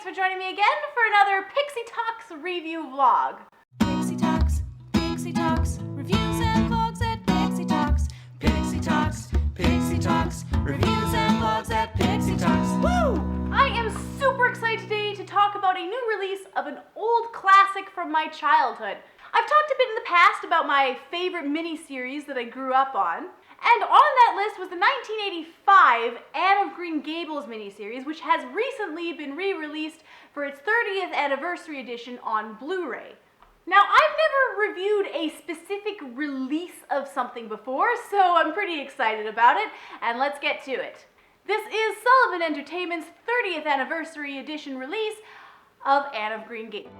thanks for joining me again for another Pixie Talks review vlog. Pixie Talks, reviews and vlogs at Pixie Talks. Pixie Talks, reviews and vlogs at Pixie Talks. Woo! I am super excited today to talk about a new release of an old classic from my childhood. I've talked a bit in the past about my favorite miniseries that I grew up on, and on that list was the 1985 Anne of Green Gables miniseries, which has recently been re-released for its 30th Anniversary Edition on Blu Ray. Now, I've never reviewed a specific release of something before, so I'm pretty excited about it, and let's get to it. This is Sullivan Entertainment's 30th Anniversary Edition release of Anne of Green Gables.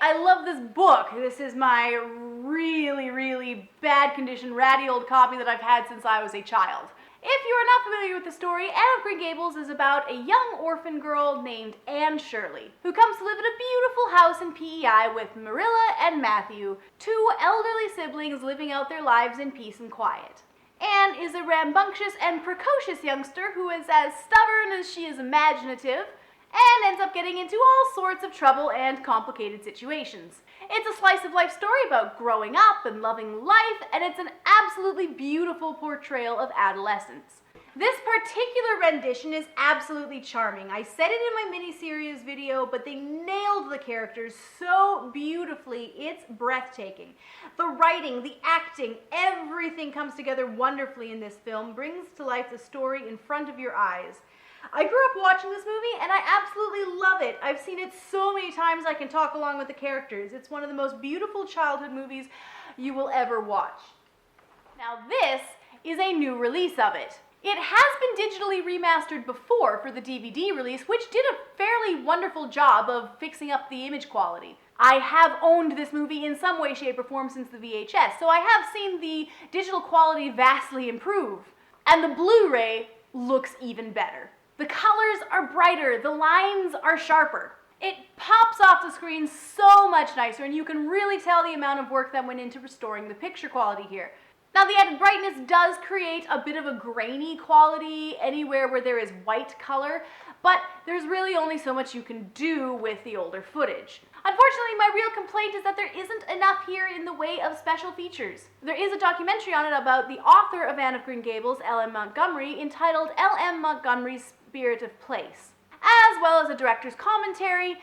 I love this book. This is my really bad condition, ratty old copy that I've had since I was a child. If you are not familiar with the story, Anne of Green Gables is about a young orphan girl named Anne Shirley, who comes to live in a beautiful house in PEI with Marilla and Matthew, two elderly siblings living out their lives in peace and quiet. Anne is a rambunctious and precocious youngster who is as stubborn as she is imaginative, and ends up getting into all sorts of trouble and complicated situations. It's a slice of life story about growing up and loving life, and it's an absolutely beautiful portrayal of adolescence. This particular rendition is absolutely charming. I said it in my miniseries video, but they nailed the characters so beautifully, it's breathtaking. The writing, the acting, everything comes together wonderfully in this film, brings to life the story in front of your eyes. I grew up watching this movie and I absolutely love it. I've seen it so many times I can talk along with the characters. It's one of the most beautiful childhood movies you will ever watch. Now this is a new release of it. It has been digitally remastered before for the DVD release, which did a fairly wonderful job of fixing up the image quality. I have owned this movie in some way, shape, or form since the VHS, so I have seen the digital quality vastly improve. And the Blu-ray looks even better. The colors are brighter, the lines are sharper. It pops off the screen so much nicer, and you can really tell the amount of work that went into restoring the picture quality here. Now, the added brightness does create a bit of a grainy quality anywhere where there is white color, but there's really only so much you can do with the older footage. Unfortunately, my real complaint is that there isn't enough here in the way of special features. There is a documentary on it about the author of Anne of Green Gables, L.M. Montgomery, entitled L.M. Montgomery's Spirit of Place, as well as a director's commentary, and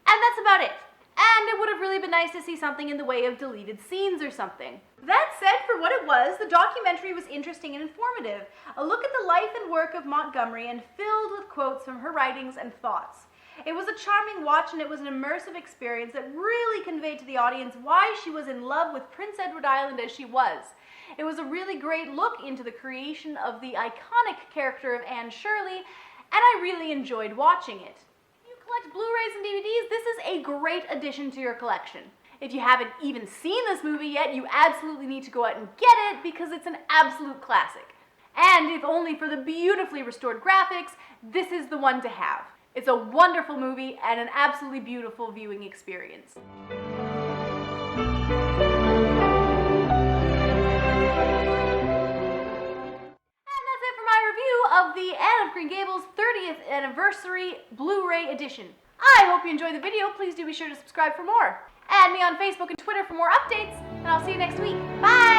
that's about it. And it would have really been nice to see something in the way of deleted scenes or something. That said, for what it was, the documentary was interesting and informative. A look at the life and work of Montgomery and filled with quotes from her writings and thoughts. It was a charming watch, and it was an immersive experience that really conveyed to the audience why she was in love with Prince Edward Island as she was. It was a really great look into the creation of the iconic character of Anne Shirley, and I really enjoyed watching it. If you collect Blu-rays and DVDs, this is a great addition to your collection. If you haven't even seen this movie yet, you absolutely need to go out and get it because it's an absolute classic. And if only for the beautifully restored graphics, this is the one to have. It's a wonderful movie and an absolutely beautiful viewing experience. Of the Anne of Green Gables 30th Anniversary Blu Ray Edition. I hope you enjoyed the video. Please do be sure to subscribe for more. Add me on Facebook and Twitter for more updates, and I'll see you next week. Bye!